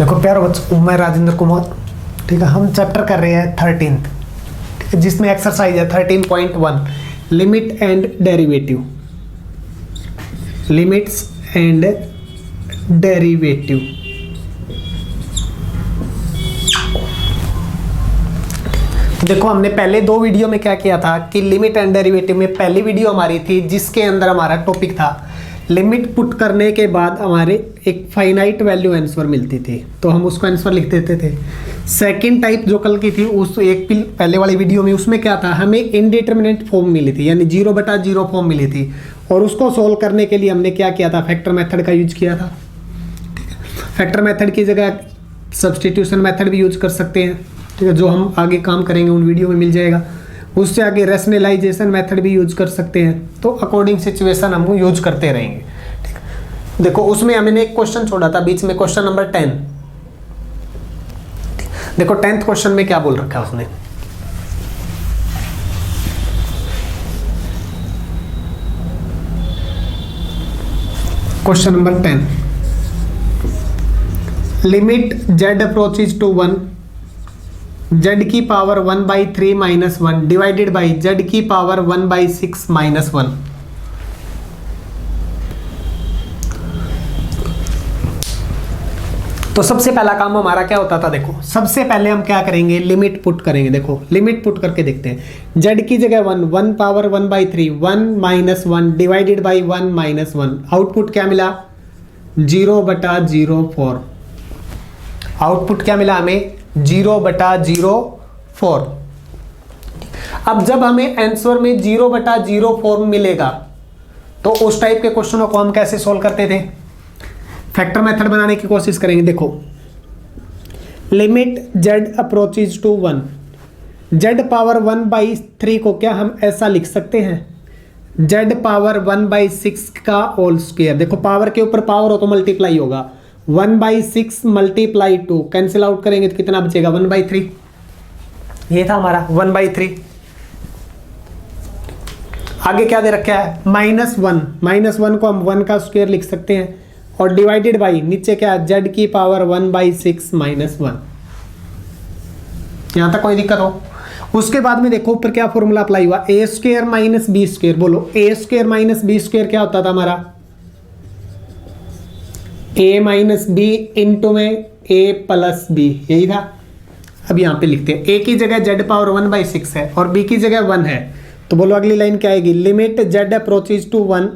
देखो प्यारे बच्चों, मैं राजेंद्र कुमार, ठीक है। हम चैप्टर कर रहे हैं 13th, ठीक है, जिसमें एक्सरसाइज है 13.1 limit and derivative. Limits and derivative. देखो हमने पहले दो वीडियो में क्या किया था कि लिमिट एंड डेरिवेटिव में पहली वीडियो हमारी थी जिसके अंदर हमारा टॉपिक था लिमिट पुट करने के बाद हमारे एक फाइनाइट वैल्यू आंसर मिलती थी, तो हम उसको आंसर लिख देते थे। सेकंड टाइप जो कल की थी उस एक पहले वाली वीडियो में, उसमें क्या था, हमें इनडिटरमिनेट फॉर्म मिली थी, यानी 0/0 फॉर्म मिली थी, और उसको सोल्व करने के लिए हमने क्या किया था, फैक्टर मेथड का यूज किया था। फैक्टर मेथड की जगह सब्सटीट्यूशन मेथड भी यूज कर सकते हैं, ठीक है, जो हम आगे काम करेंगे उन वीडियो में मिल जाएगा। उससे आगे रैशनलाइजेशन मेथड भी यूज कर सकते हैं, तो अकॉर्डिंग सिचुएशन हम यूज करते रहेंगे, ठीक है। देखो उसमें हमने एक क्वेश्चन छोड़ा था बीच में, क्वेश्चन नंबर 10। देखो 10th क्वेश्चन में क्या बोल रखा है उसने, question number 10, limit z approaches to 1 z की पावर 1/3 - 1 डिवाइडेड बाई z की पावर 1/6 - 1। तो सबसे पहला काम हमारा क्या होता था, देखो सबसे पहले हम क्या करेंगे, लिमिट पुट करेंगे। देखो लिमिट पुट करके देखते हैं। z की जगह 1 पावर 1/3 1 - 1 डिवाइडेड बाई 1 - 1। आउटपुट क्या मिला, 0/04। आउटपुट क्या मिला हमें, 0/04। अब जब हमें आंसर में 0/04 मिलेगा तो उस टाइप के क्वेश्चनों को हम कैसे सॉल्व करते थे, फैक्टर मेथड बनाने की कोशिश करेंगे। देखो limit z approaches to 1, z power 1/3 को क्या हम ऐसा लिख सकते हैं, z पावर 1/6 का होल स्क्वायर। देखो पावर के ऊपर पावर हो तो मल्टीप्लाई होगा, 1/6 × 2 कैंसिल आउट करेंगे तो कितना बचेगा, 1/3। ये था हमारा 1/3। आगे क्या दे रखा है, -1 को हम 1 का स्क्वायर लिख सकते हैं, और डिवाइडेड बाई नीचे क्या है, z की पावर 1/6 - 1। यहां तक कोई दिक्कत हो। उसके बाद में देखो ऊपर क्या फॉर्मूला अप्लाई हुआ, a² - b²। बोलो a² - b² क्या होता था हमारा, a - b इंटू में a + b, यही था। अब यहाँ पे लिखते हैं a की जगह z पावर 1/6 है और b की जगह 1 है, तो बोलो अगली लाइन क्या आएगी, limit z approaches to 1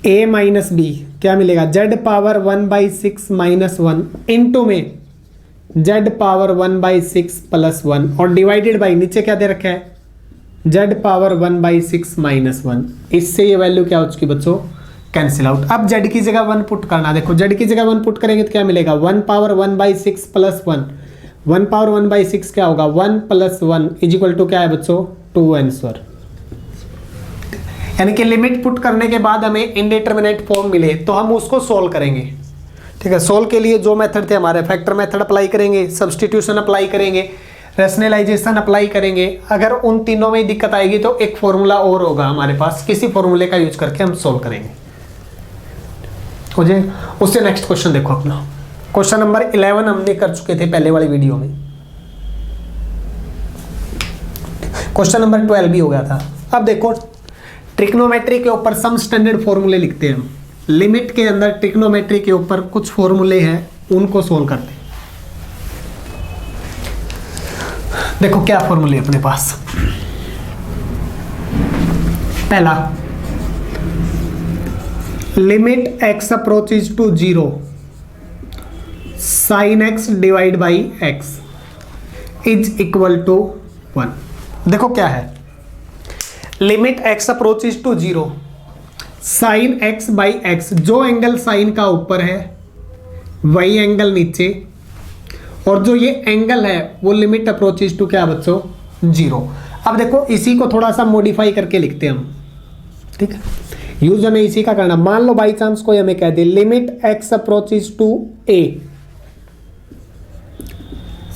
a - b क्या मिलेगा, z पावर 1/6 - 1 इंटू में z पावर 1/6 + 1, और डिवाइडेड बाई नीचे क्या दे रखा है, z पावर 1/6 - 1। इससे ये वैल्यू क्या हो चुकी बच्चों, कैंसिल आउट। अब z की जगह 1 पुट करना। देखो z की जगह 1 पुट करेंगे तो क्या मिलेगा, 1 पावर 1/6 + 1। 1 पावर 1/6 क्या होगा, 1 + 1 = क्या है बच्चों, 2 आंसर। यानी कि लिमिट पुट करने के बाद हमें इनडिटरमिनेट फॉर्म मिले तो हम उसको सोल्व करेंगे, ठीक है। सोल्व के लिए जो मेथड थे हमारे, फैक्टर मेथड अप्लाई करेंगे, सब्सटीट्यूशन अप्लाई करेंगे, रैशनलाइजेशन अप्लाई करेंगे। अगर उन तीनों में दिक्कत आएगी तो एक फॉर्मूला और होगा हमारे पास, किसी फॉर्मूले का यूज करके हम सोल्व करेंगे, हो जाए। उससे नेक्स्ट क्वेश्चन देखो अपना, क्वेश्चन नंबर 11 हमने कर चुके थे पहले वाली वीडियो में। क्वेश्चन नंबर 12 भी हो गया था। अब देखो ट्रिग्नोमेट्री के ऊपर सम स्टैंडर्ड फॉर्मूले लिखते हैं हम। लिमिट के अंदर ट्रिग्नोमेट्री के ऊपर कुछ फॉर्मूले हैं, उनको सोल्व करते हैं। देखो क्या फॉर्मूले अपने पास, पहला limit x approaches to 0 sin x divide by x = 1। देखो क्या है, limit x approaches to 0 sin x by x, जो एंगल साइन का ऊपर है वही एंगल नीचे, और जो ये एंगल है वो लिमिट अप्रोचेज टू क्या बच्चों, 0। अब देखो इसी को थोड़ा सा मॉडिफाई करके लिखते हैं हम, ठीक है। यूज हमें इसी का करना। मान लो बाई चांस कोई हमें कह दे limit x approaches to a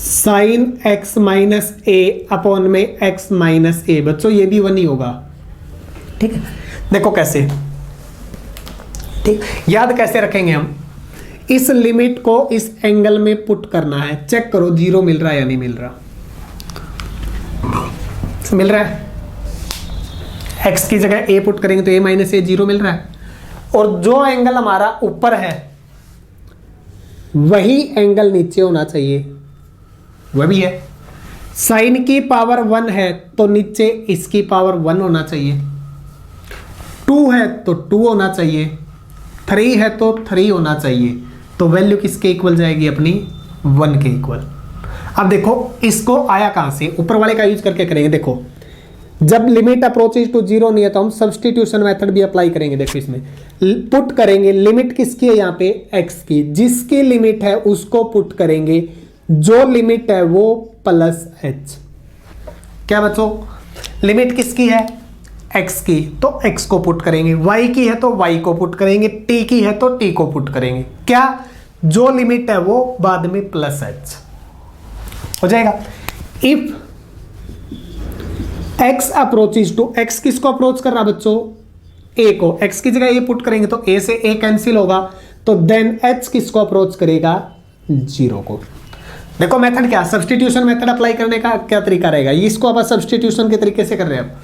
sin x - a upon में x - a, बच्चों ये भी 1 ही होगा, ठीक है। देखो कैसे, ठीक, याद कैसे रखेंगे हम, इस लिमिट को इस एंगल में पुट करना है। चेक करो जीरो मिल रहा है या नहीं मिल रहा। मिल रहा है। x की जगह a पुट करेंगे तो a माइनस ए जीरो मिल रहा है। और जो एंगल हमारा ऊपर है वही एंगल नीचे होना चाहिए, वह भी है। साइन की पावर 1 है तो नीचे इसकी पावर 1 होना चाहिए। 2 है तो 2 होना चाहिए। 3 है तो 3 होना चाहिए। तो वैल्यू किसके इक्वल जाएगी अपनी 1 के इक्वल। अब देखो इसको आया कहां से, ऊपर वाले का यूज करके करेंगे। देखो जब लिमिट अप्रोचेज टू जीरो नहीं है तो हम सब्स्टिट्यूशन मेथड भी अप्लाई करेंगे। देखो इसमें पुट करेंगे, लिमिट किसकी है यहाँ पे x की, जिसकी लिमिट है उसको पुट करेंगे, जो लिमिट है वो प्लस h। क्या बच्चों, लिमिट किसकी है x की तो x को पुट करेंगे, y की है तो y को पुट करेंगे, t की है तो t को पुट करेंगे। क्या, जो लिमिट है वो बाद में प्लस h हो जाएगा। If x approaches to, x किसको अप्रोच कर रहा बच्चों, a को, x की जगह a पुट करेंगे तो a से a कैंसिल होगा, तो देन h किसको अप्रोच करेगा, जीरो को। देखो मेथड क्या, सब्स्टिट्यूशन मेथड अप्लाई करने का क्या तरीका रहेगा, इसको आप सब्स्टिट्यूशन के तरीके से कर रहे हैं।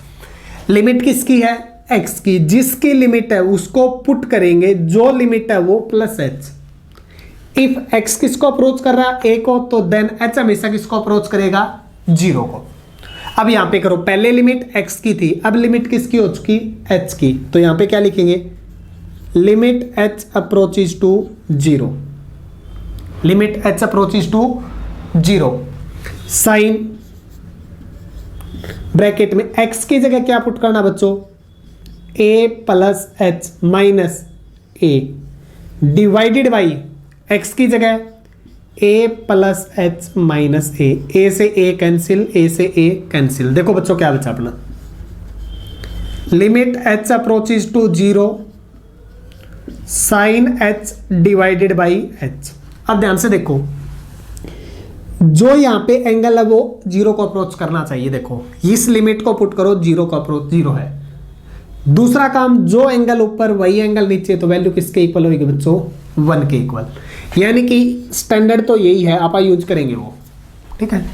लिमिट किसकी है, x की, जिसकी लिमिट है उसको पुट करेंगे, जो लिमिट है वो प्लस h। इफ x किसको अप्रोच कर रहा है, a को, तो देन h हमेशा किसको अप्रोच करेगा, जीरो को। अब यहां पे करो, पहले लिमिट x की थी, अब लिमिट किसकी हो चुकी, h की, तो यहां पे क्या लिखेंगे, limit h approaches to zero, limit h approaches to zero, sine bracket में x की जगह क्या पुट करना बच्चों, a plus h minus a divided by x की जगह a plus h minus a से a कैंसिल, a से a कैंसिल। देखो बच्चों क्या बचा अपना, limit h approaches to zero, sine h divided by h। अब ध्यान से देखो, जो यहां पे एंगल है वो जीरो को अप्रोच करना चाहिए। देखो इस लिमिट को पुट करो, जीरो को अप्रोच जीरो है। दूसरा काम, जो एंगल ऊपर वही एंगल नीचे, तो वैल्यू किसके इक्वल होगी बच्चों, 1 के इक्वल। यानी कि स्टैंडर्ड तो यही है, आप यूज करेंगे वो, ठीक है।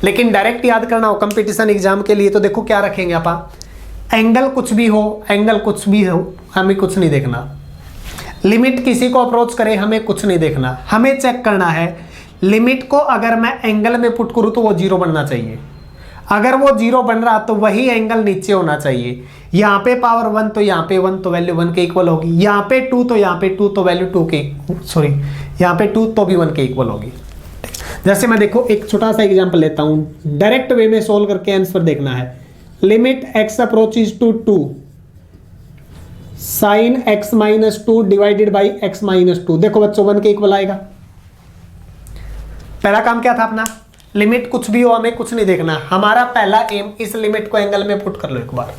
लेकिन डायरेक्ट याद करना हो कंपटीशन एग्जाम के लिए तो देखो क्या रखेंगे आप, एंगल कुछ भी हो, एंगल कुछ भी हो, हमें कुछ नहीं देखना। लिमिट किसी को अप्रोच करे हमें कुछ नहीं देखना, हमें चेक करना है लिमिट को अगर मैं एंगल में पुट करूं तो वो जीरो बनना चाहिए। अगर वो जीरो बन रहा तो वही एंगल नीचे होना चाहिए। यहाँ पे पावर 1 तो यहाँ पे 1 तो वैल्यू 1 के इक्वल होगी, यहाँ पे 2 तो यहाँ पे 2 तो वैल्यू 2 के, सॉरी यहाँ पे 2 तो भी 1 के इक्वल होगी। जैसे मैं देखो एक छोटा सा एग्जांपल लेता हूँ, डायरेक्ट वे में सोल्व करके आंसर देखना है। Limit x approaches to 2 sine x minus 2 divided by x minus 2। देखो बच्चों 1 के इक्वल आएगा। पहला काम क्या था अपना, लिमिट कुछ भी हो हमें कुछ नहीं देखना, हमारा पहला एम इस लिमिट को एंगल में पुट कर लो एक बार।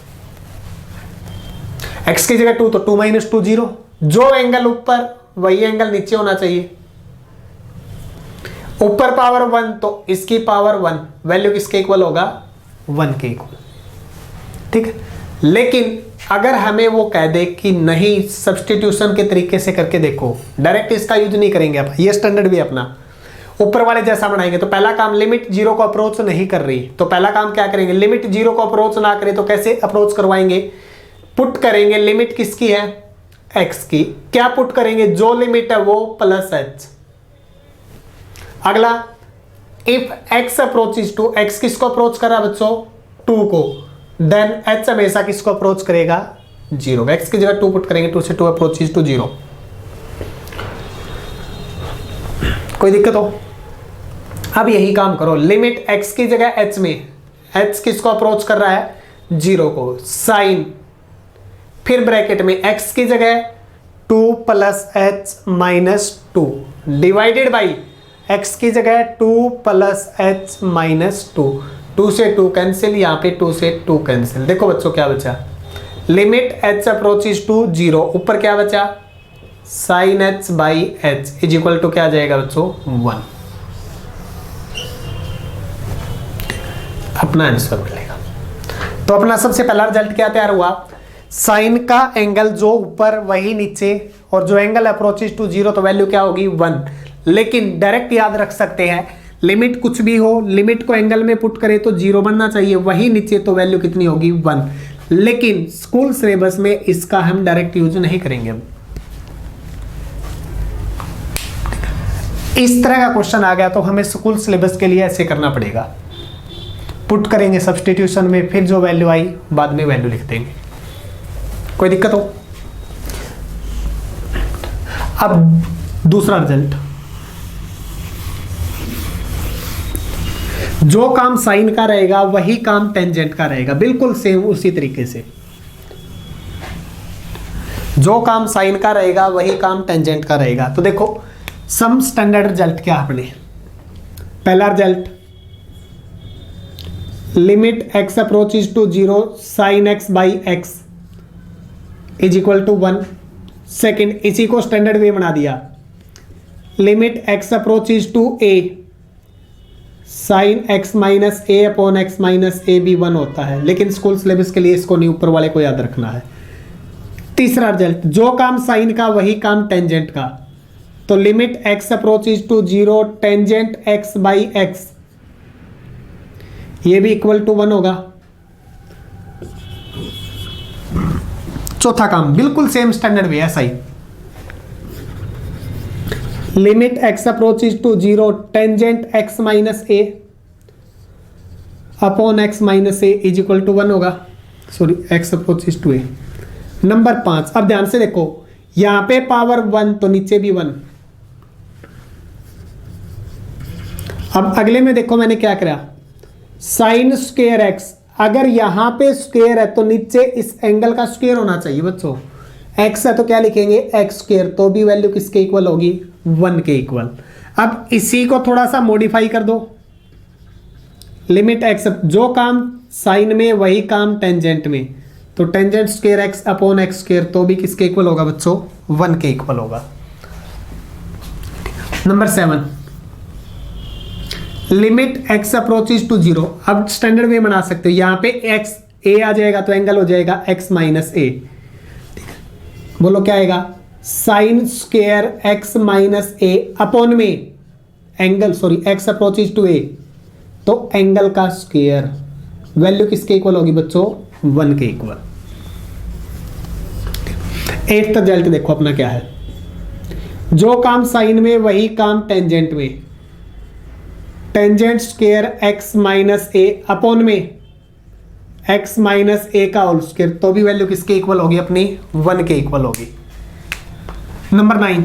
x की जगह 2 तो 2 माइनस 2 जीरो, जो एंगल ऊपर वही एंगल नीचे होना चाहिए। ऊपर पावर 1 तो इसकी पावर 1, वैल्यू किसके इक्वल होगा, 1 के इक्वल, ठीक है। लेकिन अगर हमें वो कह दे कि नहीं सब्स्टिट्यूशन के तरीके से करके देखो, डायरेक्ट इसका यूज नहीं करेंगे आप, ये स्टैंडर्ड भी अपना ऊपर वाले जैसा बनाएंगे। तो पहला काम, लिमिट जीरो को अप्रोच नहीं कर रही, तो पहला काम क्या करेंगे, लिमिट जीरो को अप्रोच ना करे तो कैसे अप्रोच करवाएंगे, पुट करेंगे, लिमिट किसकी है, x की, क्या पुट करेंगे, जो लिमिट है वो प्लस h। अगला, if x approaches to, x किसको अप्रोच कर रहा है बच्चों, 2 को, देन h हमेशा किसको अप्रोच करेगा, जीरो। x की जगह 2 पुट करेंगे, 2 से 2 अप्रोचेज टू जीरो। कोई दिक्कत हो, अब यही काम करो, लिमिट x की जगह h में, h किसको अप्रोच कर रहा है, जीरो को, साइन, फिर ब्रैकेट में x की जगह 2 plus h minus 2 divided by x की जगह 2 प्लस h माइनस 2, 2 से 2 कैंसिल, यहाँ पे 2 से 2 कैंसिल। देखो बच्चों क्या बचा, limit h approaches to zero, ऊपर क्या बचा, sine h by h is equal to क्या आ जाएगा बच्चों, 1। अपना आंसर मिलेगा। तो अपना सबसे पहला रिजल्ट क्या तैयार हुआ, साइन का एंगल जो ऊपर वही नीचे, और जो एंगल अप्रोचेज टू जीरो तो वैल्यू क्या होगी 1। लेकिन डायरेक्ट याद रख सकते हैं, लिमिट कुछ भी हो, लिमिट को एंगल में पुट करें तो 0 बनना चाहिए, वही नीचे तो वैल्यू कितनी होगी 1। लेकिन स्कूल सिलेबस में इसका हम डायरेक्ट यूज नहीं करेंगे। अब इस तरह का क्वेश्चन आ गया तो हमें स्कूल सिलेबस के लिए ऐसे करना पड़ेगा, पुट करेंगे सब्स्टिट्यूशन में, फिर जो वैल्यू आई बाद में वैल्यू लिख देंगे। कोई दिक्कत हो? अब दूसरा रिजल्ट, जो काम साइन का रहेगा वही काम टेंजेंट का रहेगा, बिल्कुल सेम उसी तरीके से। जो काम साइन का रहेगा वही काम टेंजेंट का रहेगा। तो देखो सम स्टैंडर्ड रिजल्ट क्या अपने, पहला result limit x approaches to 0 sine x by x is equal to 1। Second, इसी को स्टैंडर्ड वे बना दिया, limit x approaches to a sine x minus a upon x minus a भी 1 होता है, लेकिन स्कूल सिलेबस के लिए इसको नहीं, ऊपर वाले को याद रखना है। तीसरा रिजल्ट, जो काम साइन का वही काम टेंजेंट का, तो limit x approaches to 0 tangent x by x, ये भी इक्वल टू 1 होगा। चौथा काम बिल्कुल सेम स्टैंडर्ड वे, ऐसा ही, limit x approaches to 0 tangent x minus a upon x minus a is equal to 1 होगा, sorry x approaches to a. Number 5, अब ध्यान से देखो, यहां पे पावर 1 तो नीचे भी 1। अब अगले में देखो मैंने क्या करा, साइन स्क्वायर एक्स, अगर यहां पे स्क्वायर है तो नीचे इस एंगल का स्क्वायर होना चाहिए बच्चों। एक्स है तो क्या लिखेंगे एक्स स्क्वायर, तो भी वैल्यू किसके इक्वल होगी 1 के इक्वल। अब इसी को थोड़ा सा मॉडिफाई कर दो, लिमिट एक्स, जो काम साइन में वही काम टेंजेंट में, तो tangent square x upon x square, तो भी किसके इक्वल होगा बच्चों 1 के इक्वल होगा। Number 7, limit x approaches to 0, अब स्टैंडर्ड वे बना सकते हो, यहां पे x a आ जाएगा तो एंगल हो जाएगा x माइनस ए। बोलो क्या आएगा, sine square x minus a upon में angle, sorry x approaches to a, तो एंगल का स्क्वायर, वैल्यू किसके इक्वल होगी बच्चों 1 के इक्वल। 8th रिजल्ट देखो अपना क्या है, जो काम साइन में वही काम टेंजेंट में, tangent square x minus a upon में x माइनस ए का होल स्क्वायर, तो भी वैल्यू किसके इक्वल होगी अपनी 1 के इक्वल होगी। Number 9,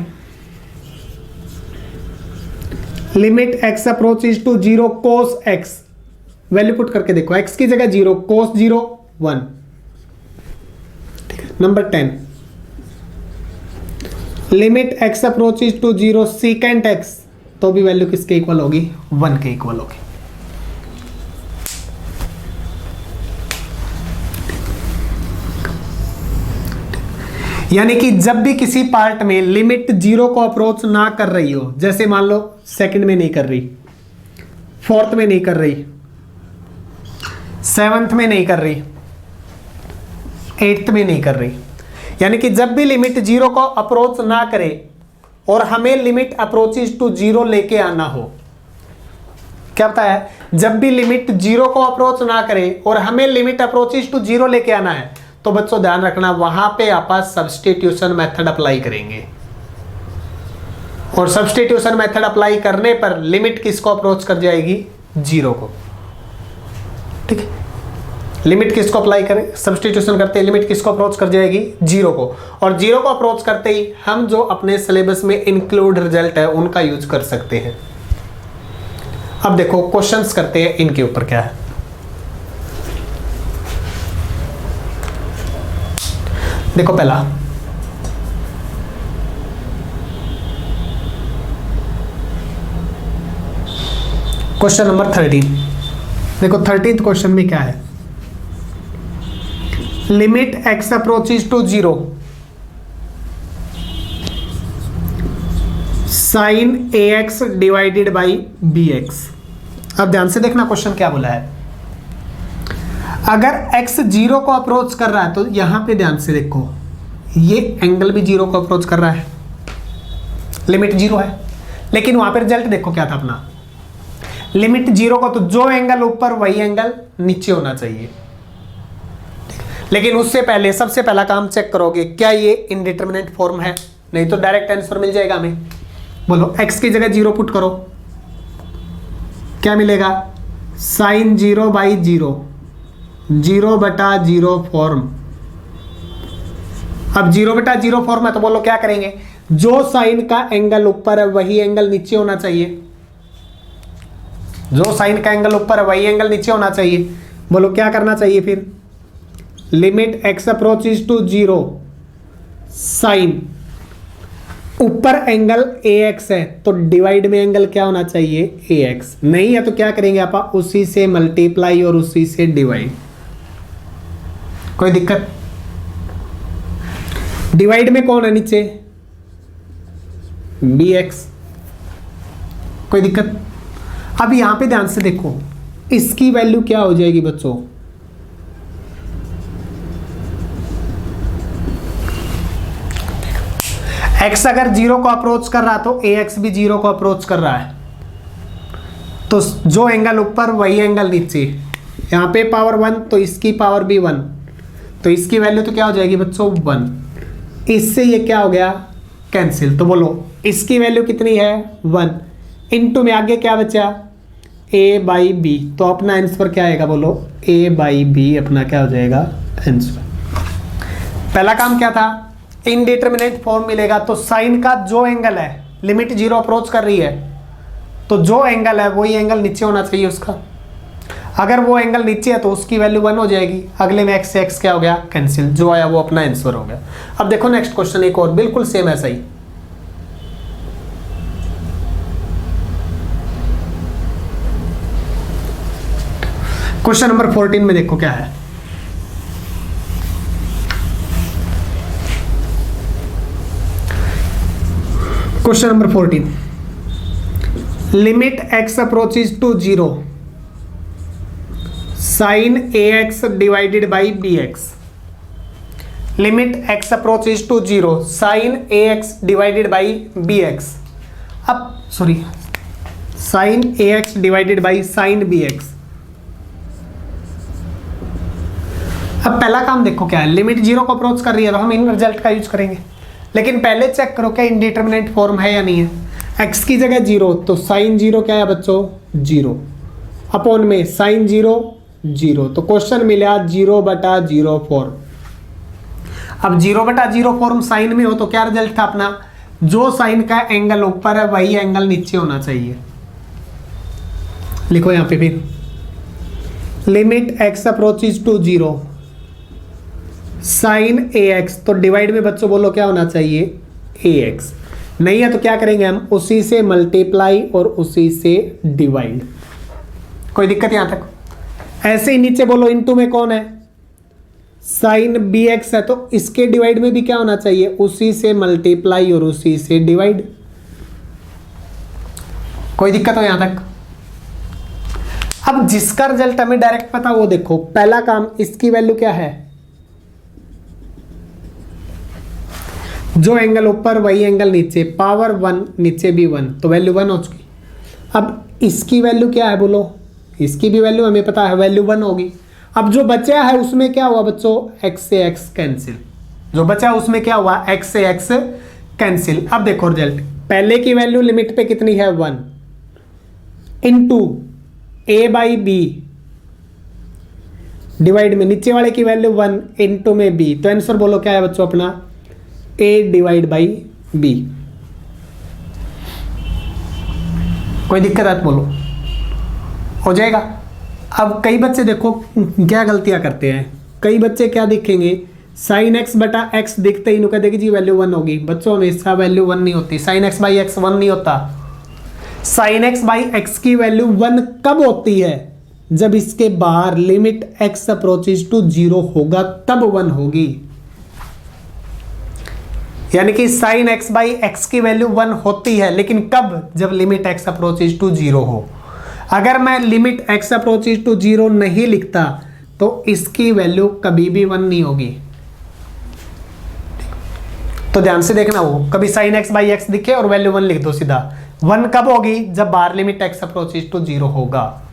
limit x approaches to 0 cos x, value put करके देखो, x की जगह 0, cos 0 1। Number 10, limit x approaches to 0 secant x, तो भी वैल्यू किसके इक्वल होगी 1 के इक्वल होगी। यानी कि जब भी किसी पार्ट में लिमिट 0 को अप्रोच ना कर रही हो, जैसे मान लो सेकंड में नहीं कर रही, फोर्थ में नहीं कर रही, 7th में नहीं कर रही, 8th में नहीं कर रही, यानी कि जब भी लिमिट 0 को अप्रोच ना करे और हमें लिमिट अप्रोचेज टू 0 लेके आना हो, क्या पता है, जब भी लिमिट 0 को अप्रोच ना करे और हमें लिमिट अप्रोचेज टू 0 लेके आना है, तो बच्चों ध्यान रखना वहां पे आप सब्स्टिट्यूशन मेथड अप्लाई करेंगे, और सब्स्टिट्यूशन मेथड अप्लाई करने पर लिमिट किसको अप्रोच कर जाएगी 0 को। ठीक है, लिमिट किसको अप्लाई करें, सब्स्टिट्यूशन करते ही लिमिट किसको अप्रोच कर जाएगी 0 को, और 0 को अप्रोच करते ही हम जो अपने सिलेबस में इंक्लूड रिजल्ट है उनका यूज कर सकते हैं। अब देखो क्वेश्चंस करते हैं इनके ऊपर क्या है। देखो पहला, क्वेश्चन नंबर 13। देखो 13th क्वेश्चन में क्या है, limit x approaches to 0 sine ax divided by bx। अब ध्यान से देखना क्वेश्चन क्या बोला है, अगर x जीरो को अप्रोच कर रहा है तो यहां पे ध्यान से देखो, ये एंगल भी जीरो को अप्रोच कर रहा है, लिमिट जीरो है, लेकिन वहां पर रिजल्ट देखो क्या था अपना, लिमिट जीरो को, तो जो एंगल ऊपर वही एंगल नीचे होना चाहिए। लेकिन उससे पहले सबसे पहला काम चेक करोगे क्या ये इनडिटरमिनेट फॉर्म है, नहीं तो डायरेक्ट आंसर मिल जाएगा हमें। बोलो x की जगह जीरो पुट करो, क्या मिलेगा, sine zero by zero, zero बटा जीरो फॉर्म। अब जीरो बटा जीरो फॉर्म है तो बोलो क्या करेंगे, जो साइन का एंगल ऊपर है वही एंगल नीचे होना चाहिए, जो साइन का एंगल ऊपर है वही एंगल नीचे होना चाहिए। बोलो क्या करना चाहिए फिर, limit x approaches to zero, sine ऊपर एंगल ax है तो डिवाइड में एंगल क्या होना चाहिए, ax। नहीं है तो क्या करेंगे आप, उसी से मल्टीप्लाई और उसी से डिवाइड। कोई दिक्कत, डिवाइड में कौन है नीचे, bx, कोई दिक्कत। अब यहां पे ध्यान से देखो, इसकी वैल्यू क्या हो जाएगी बच्चों, x अगर जीरो को अप्रोच कर रहा है तो ax भी जीरो को अप्रोच कर रहा है, तो जो एंगल ऊपर वही एंगल नीचे। यहां पे पावर 1 तो इसकी पावर भी 1, तो इसकी वैल्यू तो क्या हो जाएगी बच्चों 1, इससे ये क्या हो गया कैंसिल। तो बोलो इसकी वैल्यू कितनी है 1, इनटू में आगे क्या बचा a बाई बी, तो अपना आंसर क्या आएगा, बोलो a बाई बी अपना क्या हो जाएगा आंसर। पहला काम क्या था, इनडिटरमिनेट फॉर्म मिलेगा तो साइन का जो एंगल है, लिमिट जीरो अप्रोच कर रही है तो जो एंगल है वही एंगल नीचे होना चाहिए उसका। अगर वो एंगल नीचे है तो उसकी वैल्यू 1 हो जाएगी, अगले में x से x क्या हो गया कैंसिल, जो आया वो अपना आंसर हो गया। अब देखो नेक्स्ट क्वेश्चन एक और बिल्कुल सेम ऐसा ही, क्वेश्चन नंबर 14 में देखो क्या है, question number 14, limit x approaches to zero, sine ax divided by bx, limit x approaches to zero, sine ax divided by bx। अब sorry, sine ax divided by sine bx। अब पहला काम देखो क्या है, लिमिट जीरो को approach कर रही है तो हम इन रिजल्ट का यूज करेंगे, लेकिन पहले चेक करो क्या इंडिटरमिनेट फॉर्म है या नहीं है। x की जगह जीरो तो साइन जीरो क्या है बच्चों जीरो, अपॉन में साइन जीरो जीरो, तो क्वेश्चन मिला जीरो बटा जीरो फॉर्म। अब जीरो बटा जीरो फॉर्म साइन में हो तो क्या रिजल्ट था अपना, जो साइन का एंगल ऊपर है वही एंगल नीचे होना चाहिए। लिखो यहां पे फिर, limit x approaches to zero, sine ax, तो डिवाइड में बच्चों बोलो क्या होना चाहिए ax, नहीं है तो क्या करेंगे हम, उसी से मल्टीप्लाई और उसी से डिवाइड। कोई दिक्कत यहां तक, ऐसे ही नीचे बोलो इनटू में कौन है साइन bx है तो इसके डिवाइड में भी क्या होना चाहिए, उसी से मल्टीप्लाई और उसी से डिवाइड। कोई दिक्कत हो यहां तक। अब जिसका रिजल्ट हमें डायरेक्ट पता वो देखो, पहला काम इसकी वैल्यू क्या है, जो एंगल ऊपर वही एंगल नीचे, पावर 1 नीचे भी 1 तो वैल्यू 1 हो चुकी। अब इसकी वैल्यू क्या है बोलो, इसकी भी वैल्यू हमें पता है वैल्यू 1 होगी। अब जो बचा है उसमें क्या हुआ बच्चों, x से x कैंसिल, जो बचा उसमें क्या हुआ x से x कैंसिल। अब देखो रिजल्ट, पहले की वैल्यू लिमिट पे कितनी है 1 into a by b, divide में नीचे वाले की वैल्यू 1 इनटू में b, तो आंसर बोलो क्या है बच्चों अपना a डिवाइड बाई b। कोई दिक्कत है तो बोलो, हो जाएगा। अब कई बच्चे देखो क्या गलतियां करते हैं, कई बच्चे क्या दिखेंगे, साइन एक्स बटा एक्स दिखते ही नुका देगी जी वैल्यू 1 होगी। बच्चों हमेशा वैल्यू 1 नहीं होती, साइन एक्स बाई एक्स 1 नहीं होता। साइन एक्स बाई एक्स की वैल्यू 1 कब होती है, जब इसके बाहर लिमिट एक्स अप्रोचेज टू 0 होगा तब 1 होगी। यानी कि साइन एक्स बाई एक्स की वैल्यू 1 होती है, लेकिन कब, जब लिमिट एक्स अप्रोचेज टू 0 हो। अगर मैं लिमिट एक्स अप्रोचेज टू 0 नहीं लिखता तो इसकी वैल्यू कभी भी 1 नहीं होगी। तो ध्यान से देखना, वो कभी साइन एक्स बाई एक्स दिखे और वैल्यू 1 लिख दो सीधा। 1 कब होगी? जब बार लिमिट एक्स अप्रोचेस टू 0 होगा।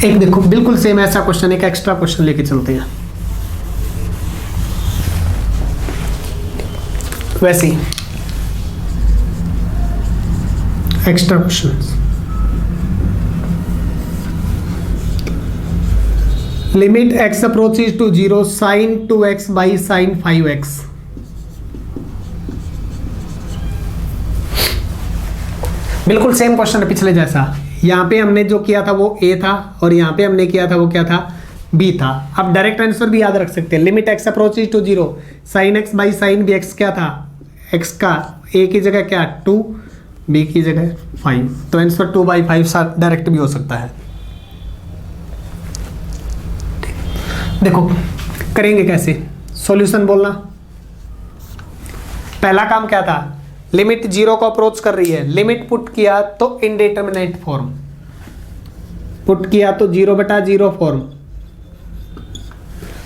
एक देखो बिल्कुल सेम ऐसा क्वेश्चन, एक एक्स्ट्रा क्वेश्चन लेके चलते हैं। वैसे ही extra question, limit x approaches to 0 sine 2x by sine 5x। बिल्कुल सेम क्वेश्चन है पिछले जैसा। यहाँ पे हमने जो किया था वो a था और यहाँ पे हमने किया था वो क्या था? b था। अब डायरेक्ट आंसर भी याद रख सकते हैं। Limit x approaches to 0 sine x by sine bx क्या था? x का a की जगह क्या 2, b की जगह 5, तो आंसर 2/5 डायरेक्ट भी हो सकता है। देखो करेंगे कैसे, सॉल्यूशन बोलना। पहला काम क्या था? लिमिट 0 को अप्रोच कर रही है, लिमिट पुट किया तो इनडिटरमिनेट फॉर्म, पुट किया तो 0/0 फॉर्म।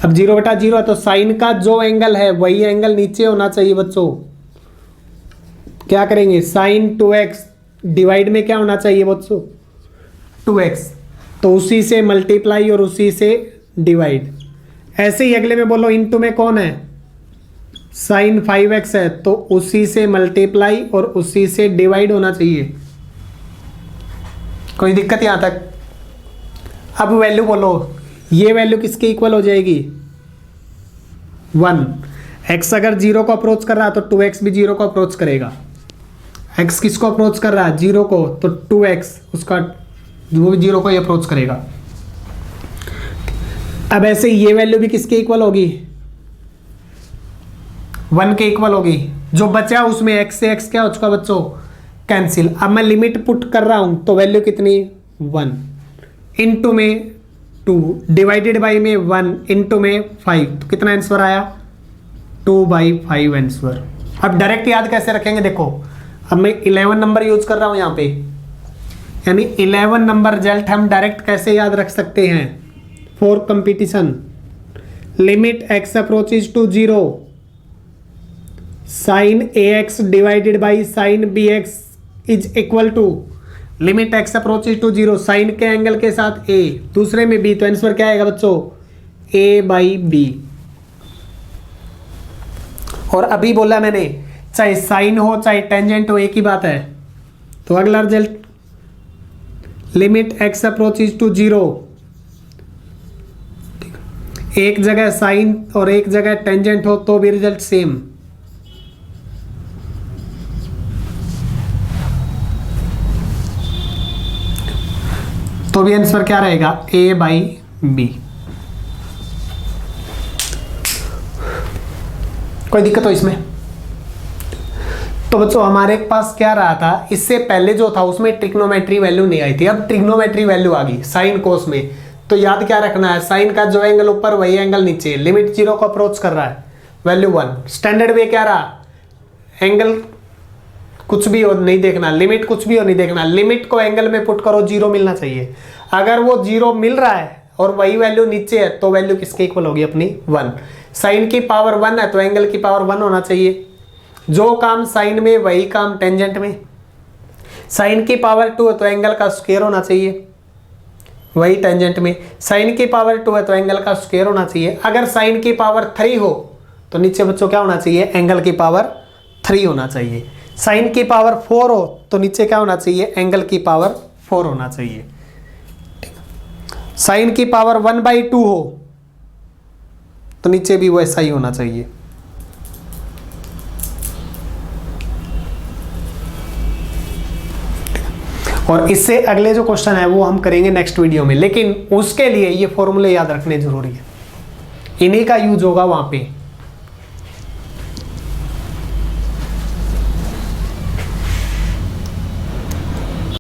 अब 0/0 है तो साइन का जो एंगल है वही एंगल नीचे होना चाहिए बच्चों। क्या करेंगे? साइन 2x डिवाइड में क्या होना चाहिए बच्चों? 2x, तो उसी से मल्टीप्लाई और उसी से डिवाइड। ऐसे ही अगले में बोलो इनटू में कौन है? साइन 5x है, तो उसी से मल्टीप्लाई और उसी से डिवाइड होना चाहिए। कोई दिक्कत यहां तक? अब वैल्यू बोलो, ये वैल्यू किसके इक्वल हो जाएगी? 1। x अगर 0 को अप्रोच कर रहा है तो 2x भी 0 को अप्रोच करेगा। x किसको अप्रोच कर रहा है? 0 को, तो 2x उसका वो भी 0 को ही अप्रोच करेगा। अब ऐसे ये वैल्यू भी किसके इक्वल होगी? 1 के इक्वल होगी। जो बचा उसमें x से x क्या हो चुका बच्चों? कैंसिल। अब मैं लिमिट पुट कर रहा हूं तो वैल्यू कितनी? 1, इनटू में 2, डिवाइडेड बाई में 1, इनटू में 5, तो कितना आंसर आया? 2/5 आंसर। अब डायरेक्ट याद कैसे रखेंगे? देखो अब मैं 11 नंबर यूज कर रहा हूं यहां पे, यानी 11 नंबर रिजल्ट हम डायरेक्ट कैसे याद रख सकते हैं? For competition, limit x approaches to 0 sine ax divided by sine bx is equal to limit x approaches to 0 sine के एंगल के साथ a, दूसरे में b, तो आंसर क्या आएगा बच्चों? a/b। और अभी बोला मैंने चाहे साइन हो चाहे टेंजेंट हो एक ही बात है। तो अगला result limit x approaches to 0, एक जगह साइन और एक जगह टेंजेंट हो तो भी रिजल्ट सेम। तो भी आंसर क्या रहेगा? a/b। कोई दिक्कत हो इसमें? तो बच्चों हमारे पास क्या रहा था, इससे पहले जो था उसमें ट्रिग्नोमेट्री वैल्यू नहीं आई थी, अब ट्रिग्नोमेट्री वैल्यू आ गई साइन कोस में। तो याद क्या रखना है? साइन का जो एंगल ऊपर वही एंगल नीचे। लिमिट 0 को अप्रोच कर रहा है, वैल्यू 1। स्टैंडर्ड वे क्या रहा? एंगल कुछ भी हो नहीं देखना, लिमिट कुछ भी हो नहीं देखना, लिमिट को एंगल में पुट करो, 0 मिलना चाहिए। अगर वो 0 मिल रहा है और वही वैल्यू नीचे है तो वैल्यू किसके इक्वल होगी? अपनी 1। साइन की पावर 1 है तो एंगल की पावर 1 होना चाहिए। जो काम साइन में वही काम टेंजेंट में। साइन की पावर 2 है तो एंगल का स्क्वायर होना चाहिए, वही टेंजेंट में। साइन की पावर 2 है तो एंगल का स्क्वायर होना चाहिए। अगर साइन की पावर 3 हो तो नीचे बच्चों क्या होना चाहिए? एंगल की पावर 3 होना चाहिए। साइन की पावर 4 हो तो नीचे क्या होना चाहिए? एंगल की पावर 4 होना चाहिए। साइन की पावर 1/2 हो तो नीचे भी वैसा ही होना चाहिए। और इससे अगले जो क्वेश्चन है वो हम करेंगे नेक्स्ट वीडियो में, लेकिन उसके लिए ये फॉर्मूले याद रखने जरूरी है, इन्हीं का यूज होगा वहां पे।